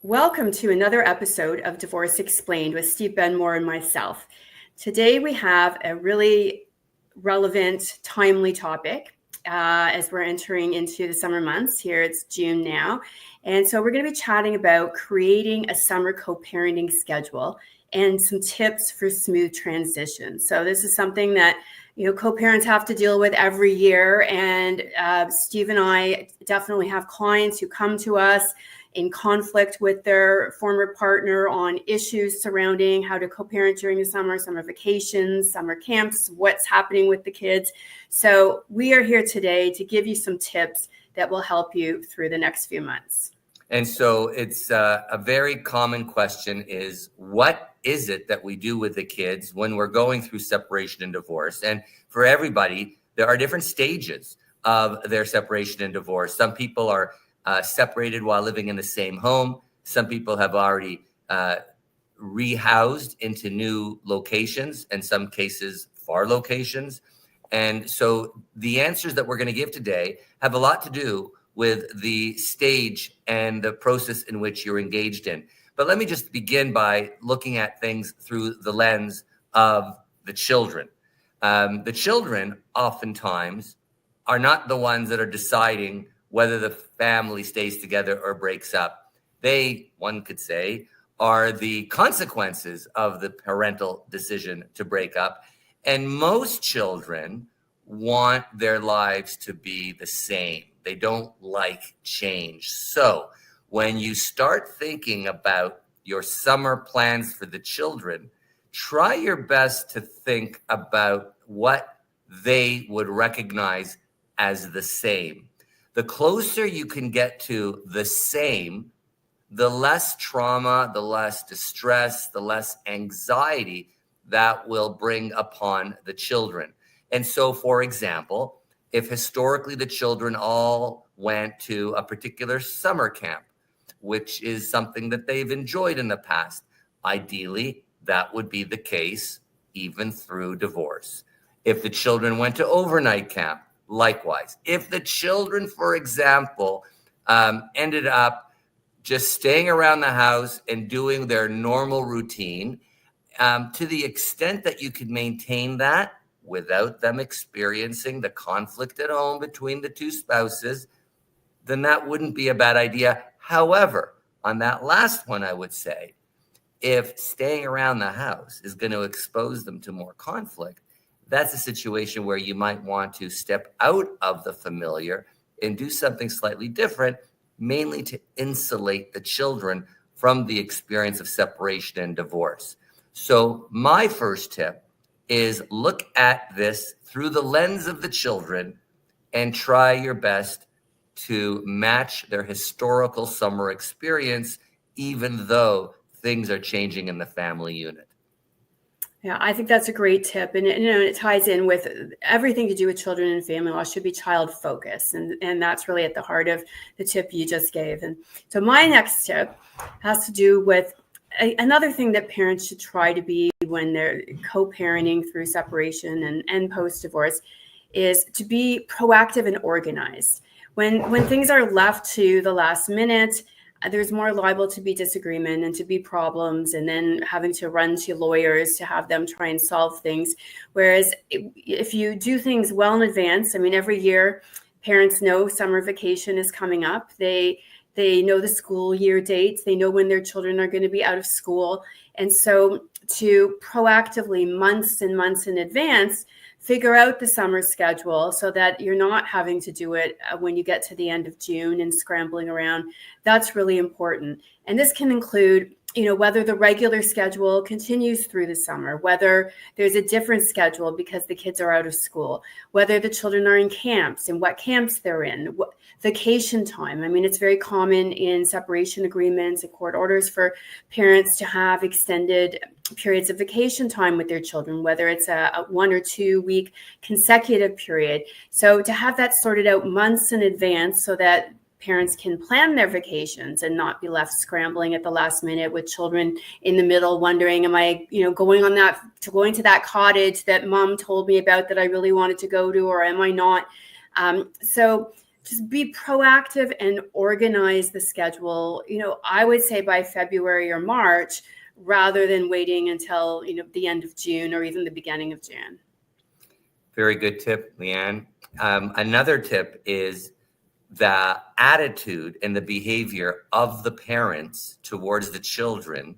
Welcome to another episode of Divorce Explained with Steve Benmor and myself. Today we have a really relevant, timely topic as we're entering into the summer months. Here it's June now. And so we're going to be chatting about creating a summer co-parenting schedule and some tips for smooth transition. So this is something that co-parents have to deal with every year. And Steve and I definitely have clients who come to us in conflict with their former partner on issues surrounding how to co-parent during the summer vacations, summer camps, what's happening with the kids. So we are here today to give you some tips that will help you through the next few months. And so it's a very common question is, what is it that we do with the kids when we're going through separation and divorce? And for everybody, there are different stages of their separation and divorce. Some people are separated while living in the same home. Some people have already rehoused into new locations, in some cases far locations. And so the answers that we're going to give today have a lot to do with the stage and the process in which you're engaged in. But let me just begin by looking at things through the lens of the children. The children oftentimes are not the ones that are deciding whether the family stays together or breaks up. They, one could say, are the consequences of the parental decision to break up. And most children want their lives to be the same. They don't like change. So when you start thinking about your summer plans for the children, try your best to think about what they would recognize as the same. The closer you can get to the same, the less trauma, the less distress, the less anxiety that will bring upon the children. And so, for example, if historically the children all went to a particular summer camp, which is something that they've enjoyed in the past, ideally, that would be the case even through divorce. If the children went to overnight camp, likewise. If the children, for example, ended up just staying around the house and doing their normal routine, to the extent that you could maintain that without them experiencing the conflict at home between the two spouses, then that wouldn't be a bad idea. However, on that last one, I would say, if staying around the house is going to expose them to more conflict, that's a situation where you might want to step out of the familiar and do something slightly different, mainly to insulate the children from the experience of separation and divorce. So my first tip is look at this through the lens of the children and try your best to match their historical summer experience, even though things are changing in the family unit. Yeah, I think that's a great tip. And it ties in with everything to do with children and family law should be child focused. And that's really at the heart of the tip you just gave. And so my next tip has to do with another thing that parents should try to be when they're co-parenting through separation and post-divorce is to be proactive and organized. When things are left to the last minute, there's more liable to be disagreement and to be problems and then having to run to lawyers to have them try and solve things. Whereas if you do things well in advance, I mean, every year parents know summer vacation is coming up. They know the school year dates. They know when their children are going to be out of school. And so to proactively months and months in advance, figure out the summer schedule so that you're not having to do it when you get to the end of June and scrambling around. That's really important. And this can include, whether the regular schedule continues through the summer, whether there's a different schedule because the kids are out of school, whether the children are in camps and what camps they're in, what vacation time. I mean, it's very common in separation agreements and court orders for parents to have extended periods of vacation time with their children, whether it's a 1 or 2 week consecutive period. So to have that sorted out months in advance so that parents can plan their vacations and not be left scrambling at the last minute with children in the middle wondering, am I, going to that cottage that mom told me about that I really wanted to go to, or am I not? So just be proactive and organize the schedule, I would say by February or March, rather than waiting until, the end of June or even the beginning of June. Very good tip, Leanne. Another tip is the attitude and the behavior of the parents towards the children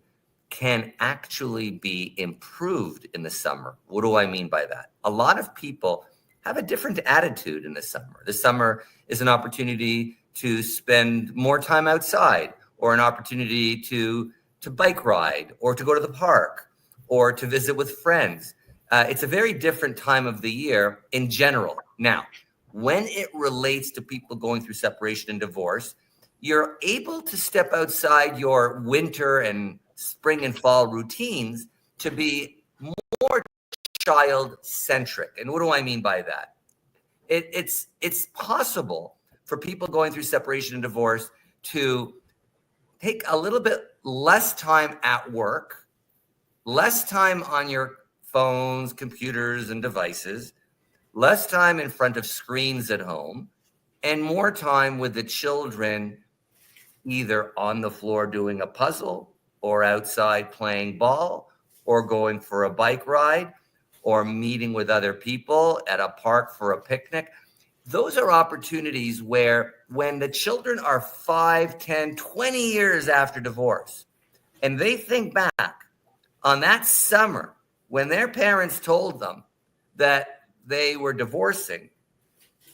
can actually be improved in the summer. What do I mean by that? A lot of people have a different attitude in the summer. The summer is an opportunity to spend more time outside, or an opportunity to bike ride, or to go to the park, or to visit with friends. It's a very different time of the year in general. Now, when it relates to people going through separation and divorce, you're able to step outside your winter and spring and fall routines to be more child-centric. And what do I mean by that? It's possible for people going through separation and divorce to take a little bit less time at work, less time on your phones, computers, and devices, less time in front of screens at home, and more time with the children, either on the floor doing a puzzle, or outside playing ball, or going for a bike ride, or meeting with other people at a park for a picnic. Those are opportunities where, when the children are 5, 10, 20 years after divorce, and they think back on that summer when their parents told them that they were divorcing,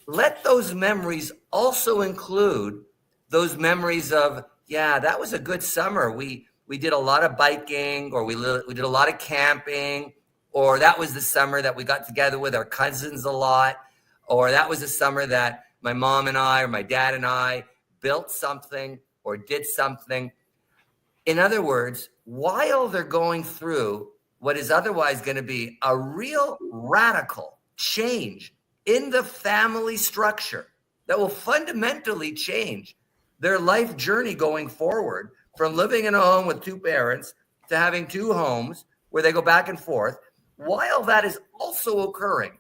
let those memories also include those memories of, yeah, that was a good summer. We did a lot of biking, or we did a lot of camping, or that was the summer that we got together with our cousins a lot, or that was the summer that my mom and I, or my dad and I built something or did something. In other words, while they're going through what is otherwise going to be a real radical change in the family structure that will fundamentally change their life journey going forward, from living in a home with two parents to having two homes where they go back and forth, while that is also occurring,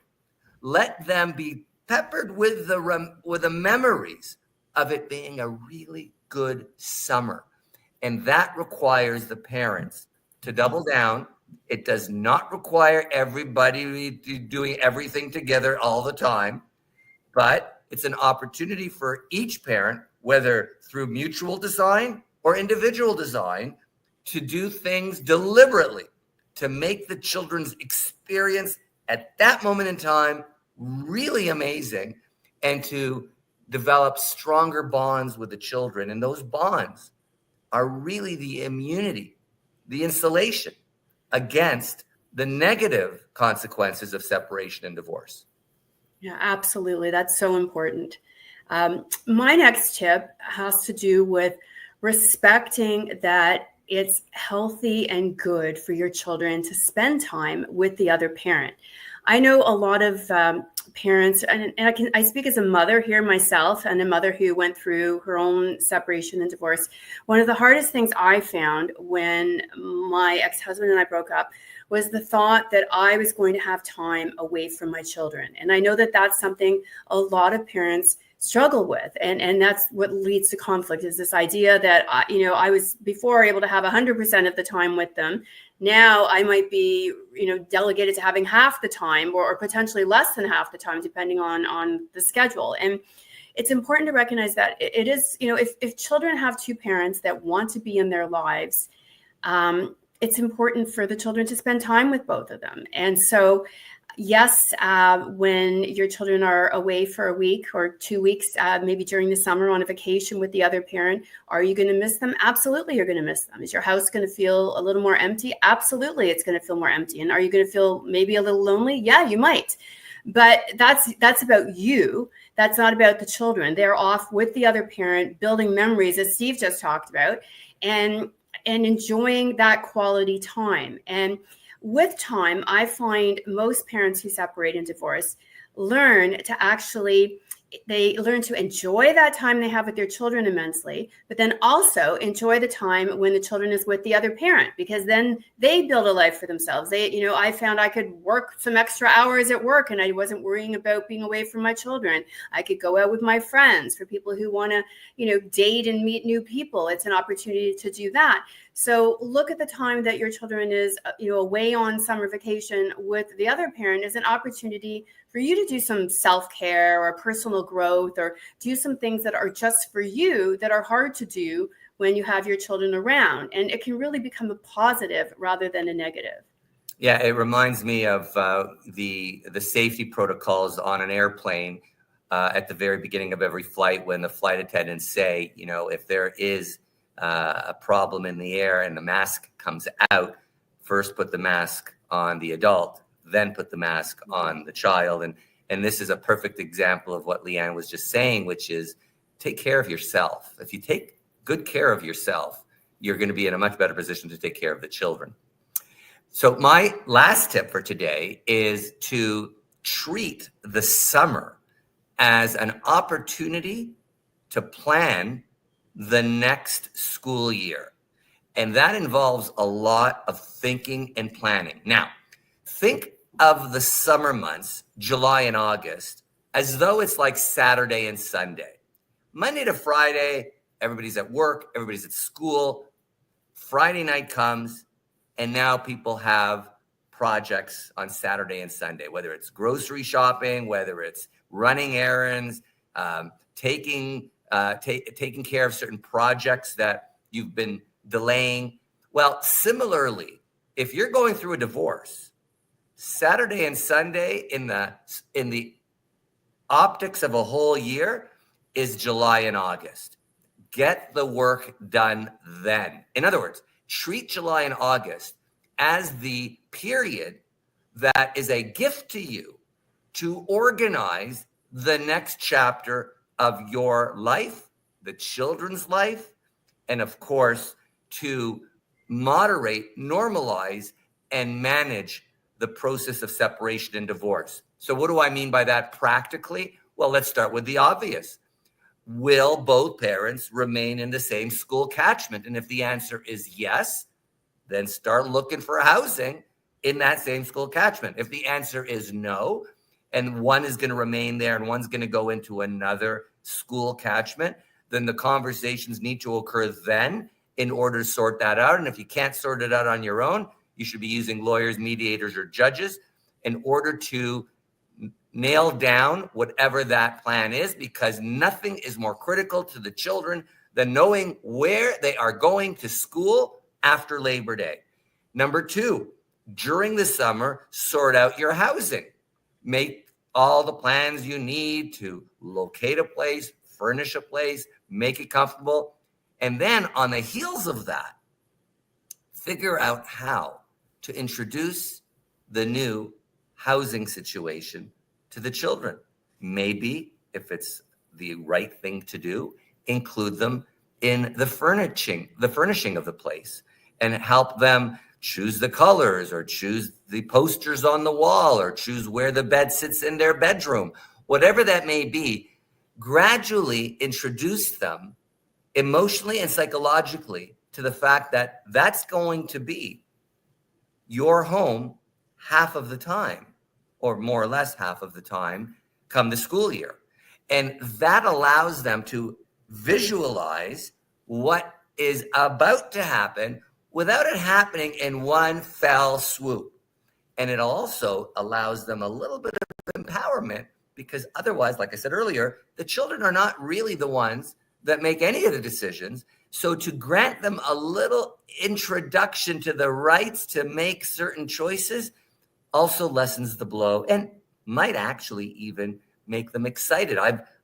let them be peppered with the memories of it being a really good summer. And that requires the parents to double down. It does not require everybody doing everything together all the time, but it's an opportunity for each parent, whether through mutual design or individual design, to do things deliberately to make the children's experience at that moment in time really amazing, and to develop stronger bonds with the children. And those bonds are really the immunity, the insulation against the negative consequences of separation and divorce. Yeah, absolutely. That's so important. My next tip has to do with respecting that it's healthy and good for your children to spend time with the other parent. I know a lot of parents, and I speak as a mother here myself, and a mother who went through her own separation and divorce. One of the hardest things I found when my ex-husband and I broke up was the thought that I was going to have time away from my children. And I know that that's something a lot of parents struggle with. And that's what leads to conflict, is this idea that, I was before able to have 100% of the time with them. Now I might be, delegated to having half the time, or potentially less than half the time, depending on the schedule. And it's important to recognize that it is, if children have two parents that want to be in their lives, it's important for the children to spend time with both of them. And so, yes, when your children are away for a week or 2 weeks, maybe during the summer on a vacation with the other parent, are you going to miss them? Absolutely, you're going to miss them. Is your house going to feel a little more empty? Absolutely, it's going to feel more empty. And are you going to feel maybe a little lonely? Yeah, you might. But that's about you. That's not about the children. They're off with the other parent, building memories, as Steve just talked about, and enjoying that quality time. And with time, I find most parents who separate and divorce learn to actually they learn to enjoy that time they have with their children immensely, but then also enjoy the time when the children is with the other parent, because then they build a life for themselves. I found I could work some extra hours at work and I wasn't worrying about being away from my children. I could go out with my friends. For people who want to, date and meet new people, it's an opportunity to do that. So look at the time that your children is, away on summer vacation with the other parent as an opportunity for you to do some self-care or personal growth, or do some things that are just for you that are hard to do when you have your children around. And it can really become a positive rather than a negative. Yeah, it reminds me of the safety protocols on an airplane at the very beginning of every flight, when the flight attendants say, if there is a problem in the air and the mask comes out, first put the mask on the adult, then put the mask on the child. And this is a perfect example of what Leanne was just saying, which is take care of yourself. If you take good care of yourself, you're going to be in a much better position to take care of the children. So my last tip for today is to treat the summer as an opportunity to plan the next school year. And that involves a lot of thinking and planning. Now, think of the summer months, July and August, as though it's like Saturday and Sunday. Monday to Friday, everybody's at work, everybody's at school. Friday night comes, and now people have projects on Saturday and Sunday, whether it's grocery shopping, whether it's running errands, taking care of certain projects that you've been delaying. Well, similarly, if you're going through a divorce, Saturday and Sunday in the optics of a whole year is July and August. Get the work done then. In other words, treat July and August as the period that is a gift to you to organize the next chapter of your life, the children's life, and of course, to moderate, normalize, and manage the process of separation and divorce. So what do I mean by that practically? Well, let's start with the obvious. Will both parents remain in the same school catchment? And if the answer is yes, then start looking for housing in that same school catchment. If the answer is no, and one is going to remain there and one's going to go into another school catchment, then the conversations need to occur then in order to sort that out. And if you can't sort it out on your own, you should be using lawyers, mediators, or judges in order to nail down whatever that plan is, because nothing is more critical to the children than knowing where they are going to school after Labor Day. Number two, during the summer, sort out your housing. Make all the plans you need to locate a place, furnish a place, make it comfortable. And then on the heels of that, figure out how to introduce the new housing situation to the children. Maybe, if it's the right thing to do, include them in the furnishing of the place and help them choose the colors or choose the posters on the wall or choose where the bed sits in their bedroom. Whatever that may be, gradually introduce them emotionally and psychologically to the fact that that's going to be your home half of the time, or more or less half of the time, come the school year. And that allows them to visualize what is about to happen without it happening in one fell swoop. And it also allows them a little bit of empowerment, because otherwise, like I said earlier, the children are not really the ones that make any of the decisions. So to grant them a little introduction to the rights to make certain choices also lessens the blow and might actually even make them excited.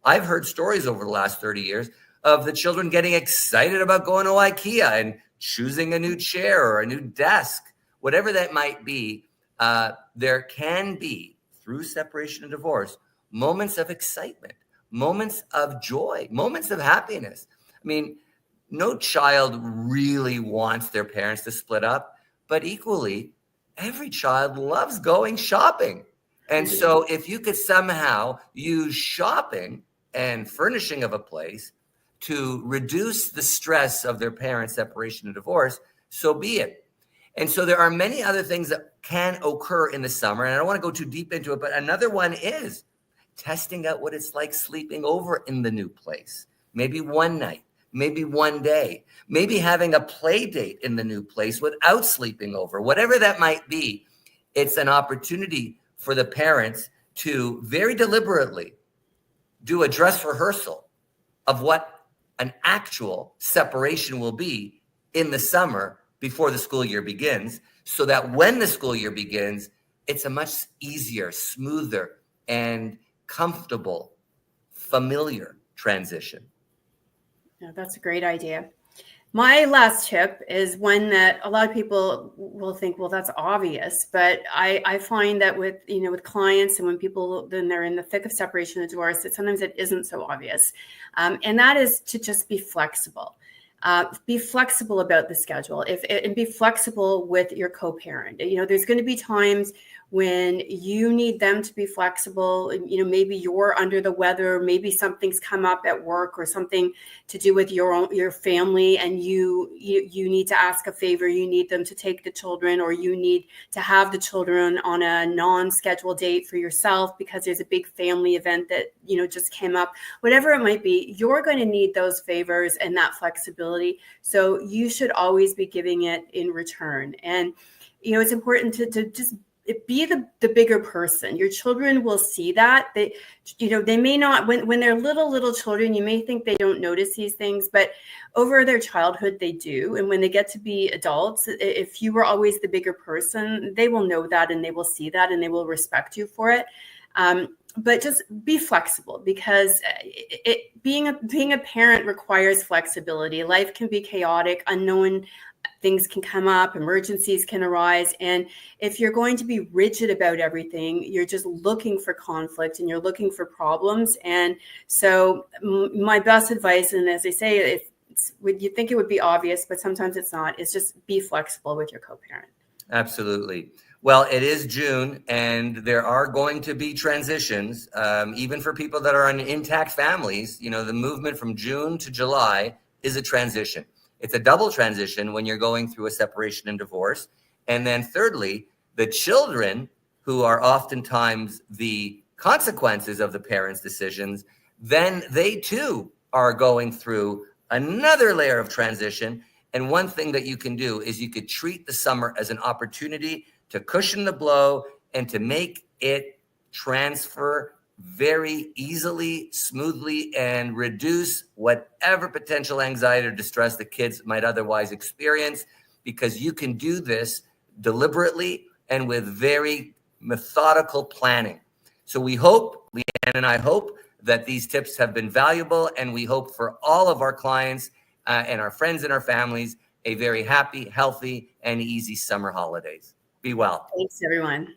I've heard stories over the last 30 years of the children getting excited about going to IKEA and choosing a new chair or a new desk, whatever that might be. There can be, through separation and divorce, moments of excitement, moments of joy, moments of happiness. I mean, no child really wants their parents to split up, but equally, every child loves going shopping. And so if you could somehow use shopping and furnishing of a place to reduce the stress of their parents' separation and divorce, so be it. And so there are many other things that can occur in the summer. And I don't want to go too deep into it, but another one is testing out what it's like sleeping over in the new place. Maybe one night, maybe one day, maybe having a play date in the new place without sleeping over, whatever that might be. It's an opportunity for the parents to very deliberately do a dress rehearsal of what an actual separation will be in the summer before the school year begins, so that when the school year begins, it's a much easier, smoother, and comfortable, familiar transition. Yeah, that's a great idea. My last tip is one that a lot of people will think, well, that's obvious, but I find that with clients and when people, then they're in the thick of separation and divorce, that sometimes it isn't so obvious. And that is to just be flexible. Be flexible about the schedule and be flexible with your co-parent. There's going to be times when you need them to be flexible. Maybe you're under the weather, maybe something's come up at work or something to do with your family, and you need to ask a favor. You need them to take the children, or you need to have the children on a non-scheduled date for yourself because there's a big family event that just came up. Whatever it might be, you're going to need those favors and that flexibility. So you should always be giving it in return. And it's important to just be the bigger person. Your children will see that. They may not, when they're little children, you may think they don't notice these things, but over their childhood, they do. And when they get to be adults, if you were always the bigger person, they will know that, and they will see that, and they will respect you for it. But just be flexible, because being a parent requires flexibility. Life can be chaotic, unknown things can come up, emergencies can arise. And if you're going to be rigid about everything, you're just looking for conflict and you're looking for problems. And so my best advice, and as I say, you think it would be obvious, but sometimes it's not, is just be flexible with your co-parent. Absolutely. Well, it is June, and there are going to be transitions, even for people that are in intact families. The movement from June to July is a transition. It's a double transition when you're going through a separation and divorce. And then thirdly, the children, who are oftentimes the consequences of the parents' decisions, then they too are going through another layer of transition. And one thing that you can do is you could treat the summer as an opportunity to cushion the blow and to make it transfer very easily, smoothly, and reduce whatever potential anxiety or distress the kids might otherwise experience, because you can do this deliberately and with very methodical planning. So we hope, Leanne and I hope, that these tips have been valuable, and we hope for all of our clients and our friends and our families a very happy, healthy, and easy summer holidays. Be well. Thanks, everyone.